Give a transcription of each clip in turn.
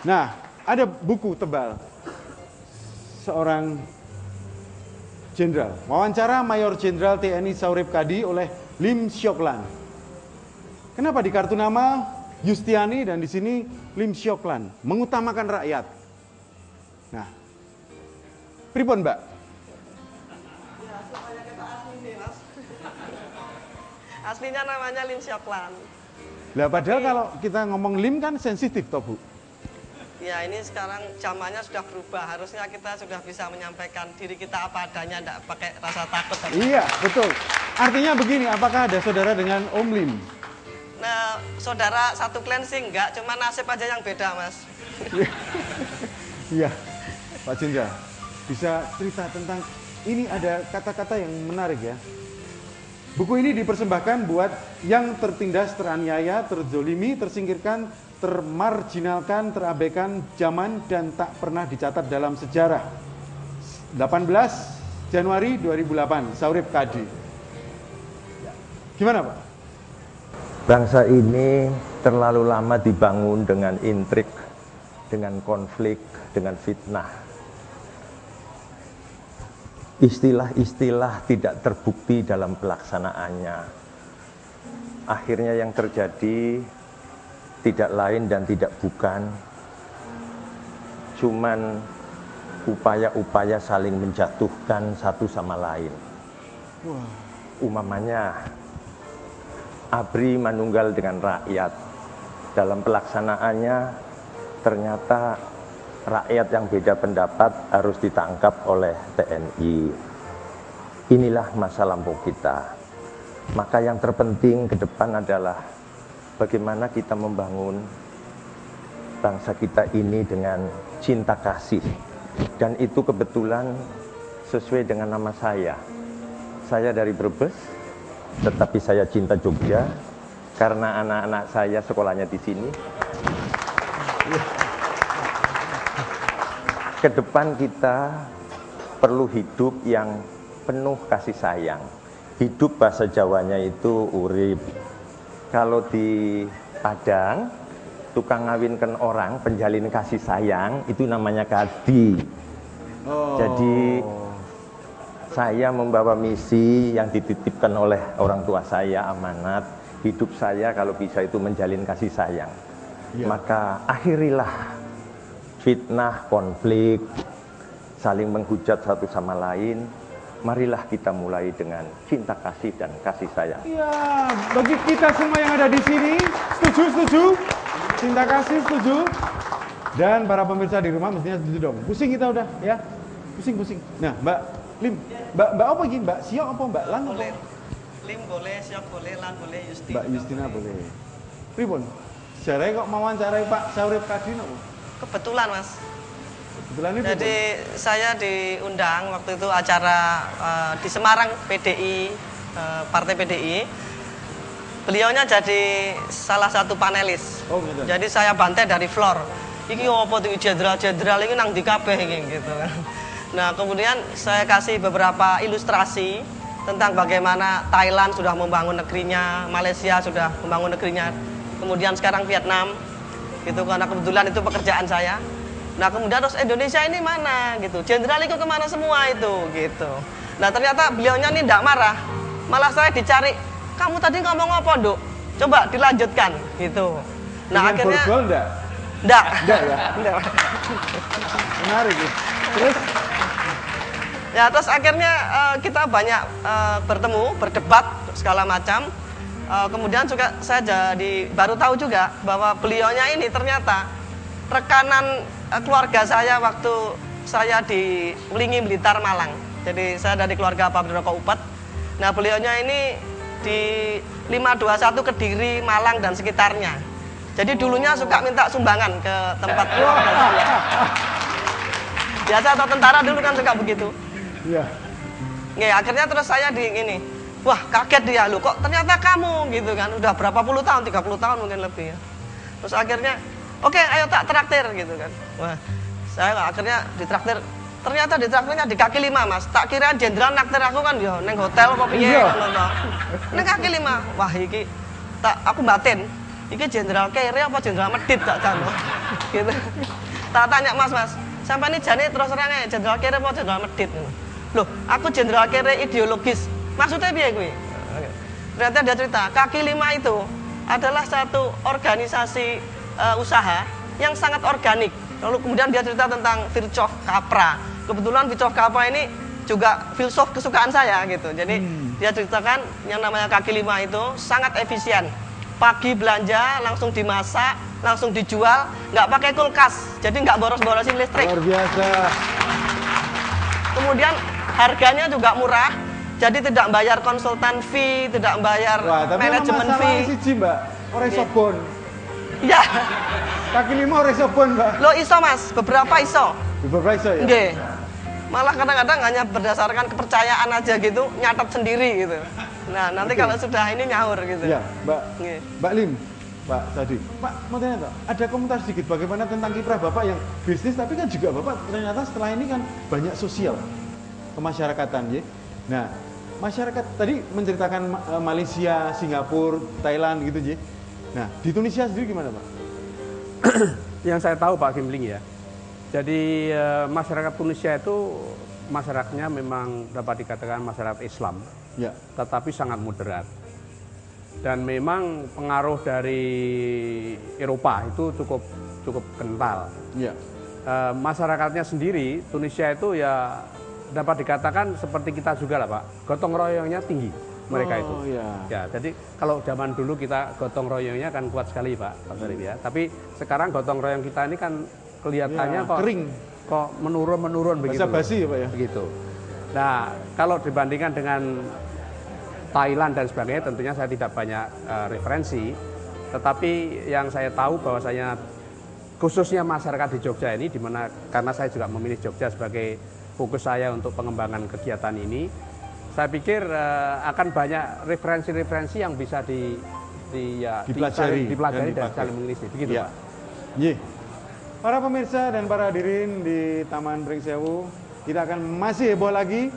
Nah, ada buku tebal seorang jenderal. Wawancara Mayor Jenderal TNI Saurip Kadi oleh Lim Siok Lan. Kenapa di kartu nama Yustiani dan di sini Lim Siok Lan? Mengutamakan rakyat. Nah, pripun Mbak? Ya, supaya kita asli nih, Mas. Aslinya namanya Lim Siok Lan. Lah padahal kalau kita ngomong Lim kan sensitif toh Bu. Ya ini sekarang zamannya sudah berubah. Harusnya kita sudah bisa menyampaikan diri kita apa adanya, tidak pakai rasa takut. Iya, betul. Artinya begini, apakah ada saudara dengan Om Lim? Nah, saudara satu klan sih enggak, cuma nasib aja yang beda, Mas. Iya, Pak Jenderal. Bisa cerita tentang ini, ada kata-kata yang menarik ya. Buku ini dipersembahkan buat yang tertindas, teraniaya, terzolimi, tersingkirkan, termarginalkan, terabaikan zaman dan tak pernah dicatat dalam sejarah. 18 Januari 2008, Saurip Kadi. Gimana Pak? Bangsa ini terlalu lama dibangun dengan intrik, dengan konflik, dengan fitnah. Istilah-istilah tidak terbukti dalam pelaksanaannya. Akhirnya yang terjadi tidak lain dan tidak bukan cuman upaya-upaya saling menjatuhkan satu sama lain. Umpamanya ABRI manunggal dengan rakyat. Dalam pelaksanaannya ternyata rakyat yang beda pendapat harus ditangkap oleh TNI. Inilah masa lampau kita. Maka yang terpenting ke depan adalah bagaimana kita membangun bangsa kita ini dengan cinta kasih. Dan itu kebetulan sesuai dengan nama saya. Saya dari Brebes, tetapi saya cinta Jogja karena anak-anak saya sekolahnya di sini. Ke depan kita perlu hidup yang penuh kasih sayang. Hidup bahasa Jawanya itu urip. Kalau di Padang, tukang ngawinkan orang, penjalin kasih sayang, itu namanya kadi. Jadi saya membawa misi yang dititipkan oleh orang tua saya, amanat. Hidup saya kalau bisa itu menjalin kasih sayang. Maka akhirilah fitnah, konflik, saling menghujat satu sama lain. Marilah kita mulai dengan cinta kasih dan kasih sayang. Iya, bagi kita semua yang ada di sini, setuju? Cinta kasih, setuju? Dan para pemirsa di rumah mestinya setuju dong. Pusing kita udah, ya? Pusing. Nah, Mbak Lim, Mbak apa gini? Mbak Siok apa Mbak Lan? Boleh. Lim boleh, Siok boleh, Lan boleh, Yusti. Mbak Justina boleh. Pripun? Sejarahnya kok mau wawancarai Pak Saurip Kadi nopo? Kebetulan, Mas. Kebetulan ini Jadi saya diundang waktu itu acara di Semarang PDI, Partai PDI. Beliaunya jadi salah satu panelis. Oh, gitu. Jadi saya bantai dari floor. Iki apa tuh jenderal-jenderal ini nang di kabeh iki gitu kan. Nah, kemudian saya kasih beberapa ilustrasi tentang bagaimana Thailand sudah membangun negerinya, Malaysia sudah membangun negerinya, kemudian sekarang Vietnam. Gitu, karena kebetulan itu pekerjaan saya. Nah kemudian terus Indonesia ini mana gitu, jenderal itu kemana semua itu gitu. Nah ternyata beliaunya ini tidak marah, malah saya dicari, kamu tadi ngomong apa Nduk? Coba dilanjutkan gitu. Nah dengan akhirnya borgol enggak? Enggak ya? Enggak. Menarik ya. Terus? Ya terus akhirnya kita banyak bertemu, berdebat segala macam. Kemudian juga saya jadi baru tahu juga bahwa beliaunya ini ternyata rekanan keluarga saya waktu saya di Wlingi Blitar Malang. Jadi saya dari keluarga Pak Berdoko Upat. Nah beliaunya ini di 521 Kediri, Malang dan sekitarnya. Jadi dulunya suka minta sumbangan ke tempat keluarga saya. Biasa atau tentara dulu kan suka begitu. Iya. Nggih, akhirnya terus saya di ini. Wah kaget dia, loh kok ternyata kamu gitu kan. Udah berapa puluh tahun, 30 tahun mungkin lebih ya. Terus akhirnya, oke, ayo tak traktir gitu kan. Wah, saya akhirnya ditraktir. Ternyata ditraktirnya di kaki 5 Mas. Tak kira jenderal naktir aku kan ya neng hotel apa piye ngono to. Neng kaki 5. Wah iki tak aku batin. iki jenderal kere apa jenderal medit tak jano. Gitu. Tak tanya Mas, sampai ini jane terus terang jenderal kere apa jenderal medit? Loh, aku jenderal kere ideologis. Maksudnya piye kuwi? Ternyata dia cerita, kaki lima itu adalah satu organisasi usaha yang sangat organik. Lalu kemudian dia cerita tentang Virchow Capra. Kebetulan Virchow Capra ini juga filsuf kesukaan saya gitu. Jadi dia ceritakan yang namanya kaki lima itu sangat efisien. Pagi belanja langsung dimasak, langsung dijual, nggak pakai kulkas, jadi nggak boros-borosin listrik. Luar biasa. Kemudian harganya juga murah, jadi tidak bayar konsultan fee, tidak bayar manajemen fee. Siji Mbak, ora iso bon. Iya. Kaki lima ora iso bon, Mbak. Lo iso Mas, beberapa iso. Beberapa iso ya? Nggih. Malah kadang-kadang hanya berdasarkan kepercayaan aja gitu, nyatet sendiri gitu. Nah, nanti kalau sudah ini nyaur gitu. Iya, Mbak. Nggih. Mbak Lim, Pak Sadi. Pak, mau tanya Pak, ada komentar sedikit bagaimana tentang kiprah Bapak yang bisnis, tapi kan juga Bapak ternyata setelah ini kan banyak sosial kemasyarakatan ya. Nah, masyarakat tadi menceritakan Malaysia, Singapura, Thailand gitu ya. Nah, di Tunisia sendiri gimana Pak? Yang saya tahu Pak Gimling ya, jadi masyarakat Tunisia itu masyarakatnya memang dapat dikatakan masyarakat Islam, ya, tetapi sangat moderat. Dan memang pengaruh dari Eropa itu cukup kental. ya. Masyarakatnya sendiri Tunisia itu ya dapat dikatakan seperti kita juga lah Pak, gotong royongnya tinggi mereka itu. Ya. Ya, jadi kalau zaman dulu kita gotong royongnya kan kuat sekali Pak Sarip ya. Tapi sekarang gotong royong kita ini kan kelihatannya Ya, kok kering, kok menurun begitu. basa-basi ya Pak ya. Begitu. Nah, kalau dibandingkan dengan Thailand dan sebagainya tentunya saya tidak banyak referensi, tetapi yang saya tahu bahwasanya khususnya masyarakat di Jogja ini, dimana karena saya juga memilih Jogja sebagai fokus saya untuk pengembangan kegiatan ini, saya pikir akan banyak referensi-referensi yang bisa dipelajari dan saling mengisi. Begitu ya. Pak. Ye. Para pemirsa dan para hadirin di Taman Pringsewu, kita akan masih heboh lagi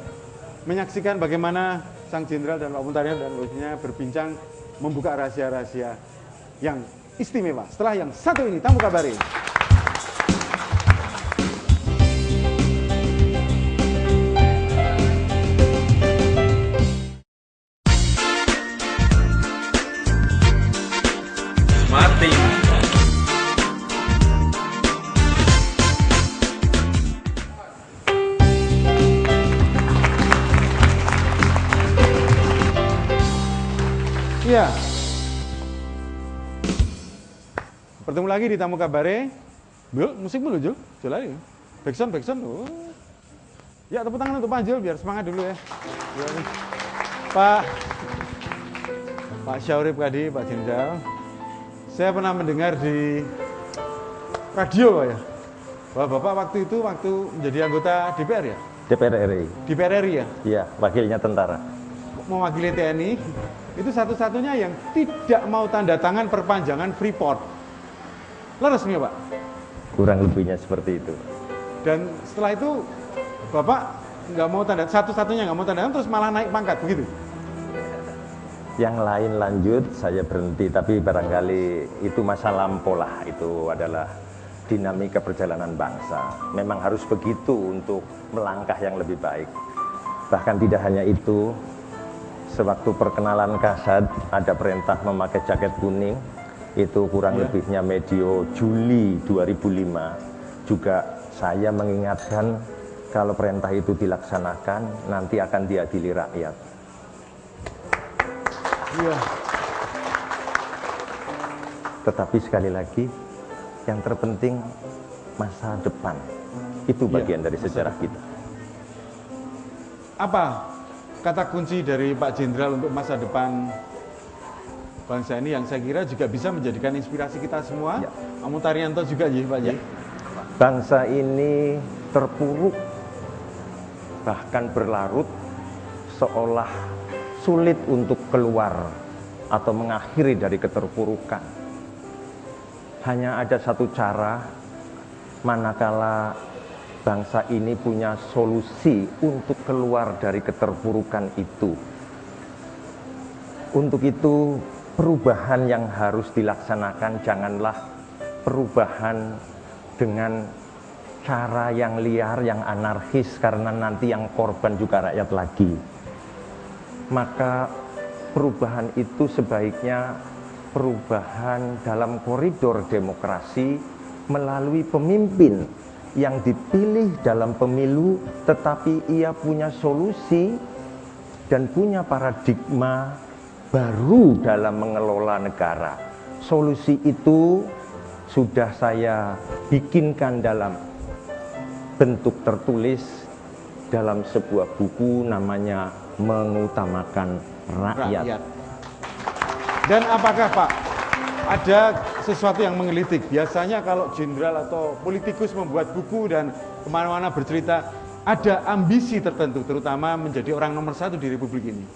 menyaksikan bagaimana Sang Jenderal dan Pak Muntarian dan bosnya berbincang membuka rahasia-rahasia yang istimewa. Setelah yang satu ini, Tamu Kabari. Mati. Iya. Bertemu lagi di Tamu Kabare. Jul, musik dulu Jul. Jul lagi. Backsound. Oh. Ya, tepuk tangan untuk Pak Jul biar semangat dulu ya. Pak Syaurip Kadi, Pak Jenderal. Saya pernah mendengar di radio Pak ya, bahwa Bapak waktu menjadi anggota DPR ya? DPR RI. DPR RI ya? Iya, wakilnya tentara. Mewakili TNI, itu satu-satunya yang tidak mau tanda tangan perpanjangan Freeport. Leres nih Pak? Kurang lebihnya seperti itu. Dan setelah itu Bapak nggak mau satu-satunya nggak mau tanda tangan, terus malah naik pangkat begitu? Yang lain lanjut, saya berhenti, tapi barangkali itu masa lampau lah. Itu adalah dinamika perjalanan bangsa. Memang harus begitu untuk melangkah yang lebih baik. Bahkan tidak hanya itu, sewaktu perkenalan Kasad ada perintah memakai jaket kuning, itu kurang lebihnya medio Juli 2005. Juga saya mengingatkan kalau perintah itu dilaksanakan, nanti akan diadili rakyat. Iya. Tetapi sekali lagi, yang terpenting masa depan. Itu bagian dari sejarah kita. Apa kata kunci dari Pak Jenderal untuk masa depan bangsa ini yang saya kira juga bisa menjadikan inspirasi kita semua? Ya. Amu Tarianto juga ya Pak ya. Bangsa ini terpuruk, bahkan berlarut, seolah sulit untuk keluar atau mengakhiri dari keterpurukan. Hanya ada satu cara, manakala bangsa ini punya solusi untuk keluar dari keterpurukan itu. Untuk itu, perubahan yang harus dilaksanakan janganlah perubahan dengan cara yang liar, yang anarkis, karena nanti yang korban juga rakyat lagi. Maka perubahan itu sebaiknya perubahan dalam koridor demokrasi melalui pemimpin yang dipilih dalam pemilu, tetapi ia punya solusi dan punya paradigma baru dalam mengelola negara. Solusi itu sudah saya bikinkan dalam bentuk tertulis dalam sebuah buku namanya Mengutamakan Rakyat. Dan apakah Pak ada sesuatu yang menggelitik? Biasanya kalau jenderal atau politikus membuat buku dan kemana-mana bercerita, ada ambisi tertentu, terutama menjadi orang nomor 1 di Republik ini.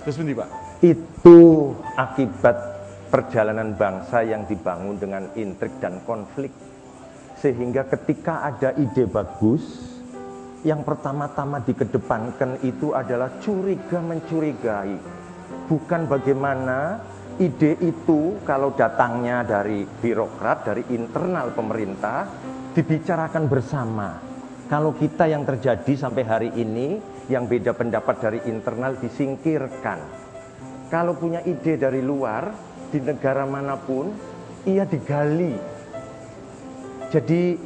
Terus bendi Pak? Itu akibat perjalanan bangsa yang dibangun dengan intrik dan konflik. Sehingga ketika ada ide bagus, yang pertama-tama dikedepankan itu adalah curiga mencurigai. Bukan bagaimana ide itu kalau datangnya dari birokrat, dari internal pemerintah, dibicarakan bersama. Kalau kita yang terjadi sampai hari ini, yang beda pendapat dari internal disingkirkan. Kalau punya ide dari luar, di negara manapun, ia digali. Jadi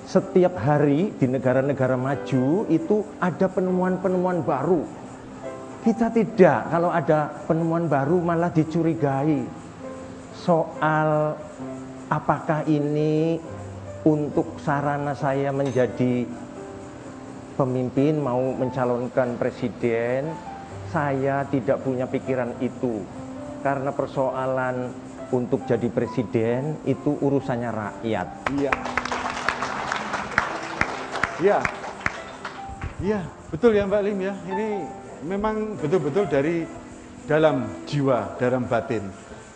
setiap hari di negara-negara maju itu ada penemuan-penemuan baru. Kita tidak, kalau ada penemuan baru malah dicurigai. Soal apakah ini untuk sarana saya menjadi pemimpin, mau mencalonkan presiden, saya tidak punya pikiran itu. Karena persoalan untuk jadi presiden itu urusannya rakyat. Iya. Iya. Iya, betul ya Mbak Lim ya. Ini memang betul-betul dari dalam jiwa, dalam batin.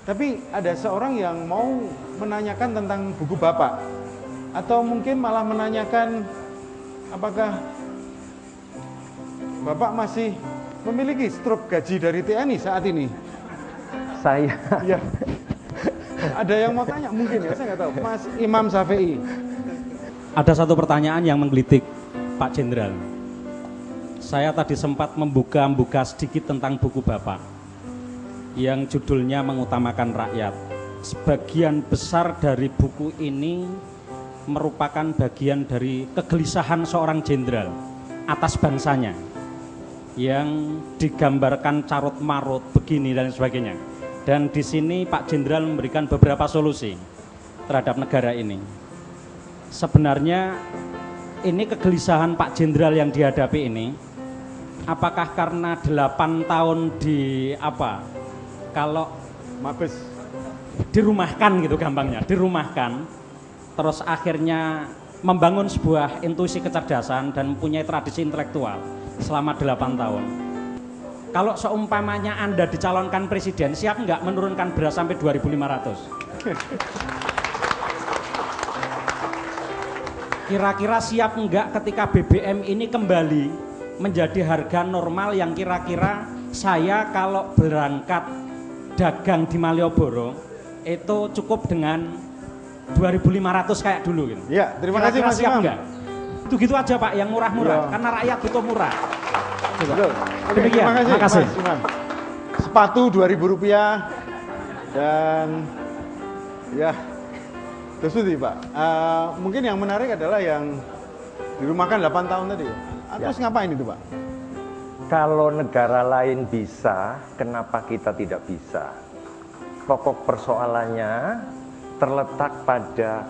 Tapi ada seorang yang mau menanyakan tentang buku Bapak, atau mungkin malah menanyakan apakah Bapak masih memiliki struk gaji dari TNI saat ini? Saya Ya. Ada yang mau tanya mungkin ya, saya nggak tahu. Mas Imam Syafi'i. Ada satu pertanyaan yang menggelitik Pak Jenderal. Saya tadi sempat membuka sedikit tentang buku Bapak yang judulnya Mengutamakan Rakyat. Sebagian besar dari buku ini merupakan bagian dari kegelisahan seorang jenderal atas bangsanya yang digambarkan carut marut begini dan sebagainya. Dan di sini Pak Jenderal memberikan beberapa solusi terhadap negara ini. Sebenarnya ini kegelisahan Pak Jenderal yang dihadapi ini, apakah karena 8 tahun di apa? Kalau Mabes dirumahkan gitu gampangnya, dirumahkan, terus akhirnya membangun sebuah intuisi kecerdasan dan mempunyai tradisi intelektual selama 8 tahun. Kalau seumpamanya Anda dicalonkan presiden, siap nggak menurunkan beras sampai 2.500? Kira-kira siap enggak ketika BBM ini kembali menjadi harga normal yang kira-kira saya kalau berangkat dagang di Malioboro itu cukup dengan 2.500 kayak dulu gitu. Ya, terima kasih Mas siap Imam. enggak? Itu gitu aja Pak, yang murah-murah, Ya. karena rakyat butuh murah. Coba. Betul. Oke, Demikian. terima kasih, Makasih. Mas Imam. Sepatu Rp2.000 dan ya terus itu Pak. Mungkin yang menarik adalah yang dirumahkan 8 tahun tadi. Terus ngapain itu Pak? Kalau negara lain bisa, kenapa kita tidak bisa? Pokok persoalannya terletak pada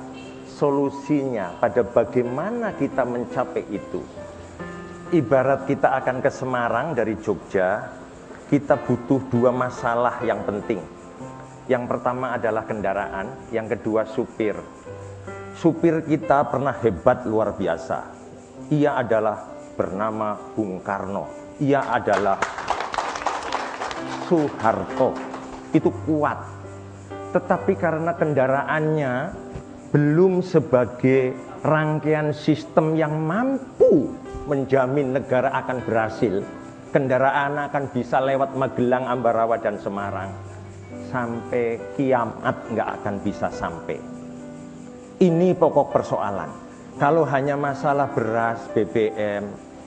solusinya, pada bagaimana kita mencapai itu. Ibarat kita akan ke Semarang dari Jogja, kita butuh 2 masalah yang penting. Yang pertama adalah kendaraan, yang kedua supir. Supir kita pernah hebat luar biasa. Ia adalah bernama Bung Karno. Ia adalah Soeharto. Itu kuat. Tetapi karena kendaraannya belum sebagai rangkaian sistem yang mampu menjamin negara akan berhasil, kendaraan akan bisa lewat Magelang, Ambarawa, dan Semarang. sampai kiamat nggak akan bisa sampai. Ini pokok persoalan. Kalau hanya masalah beras, BBM,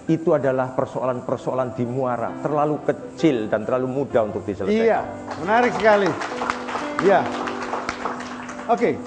itu adalah persoalan-persoalan di muara, terlalu kecil dan terlalu mudah untuk diselesaikan. Iya, menarik sekali. Iya. Oke.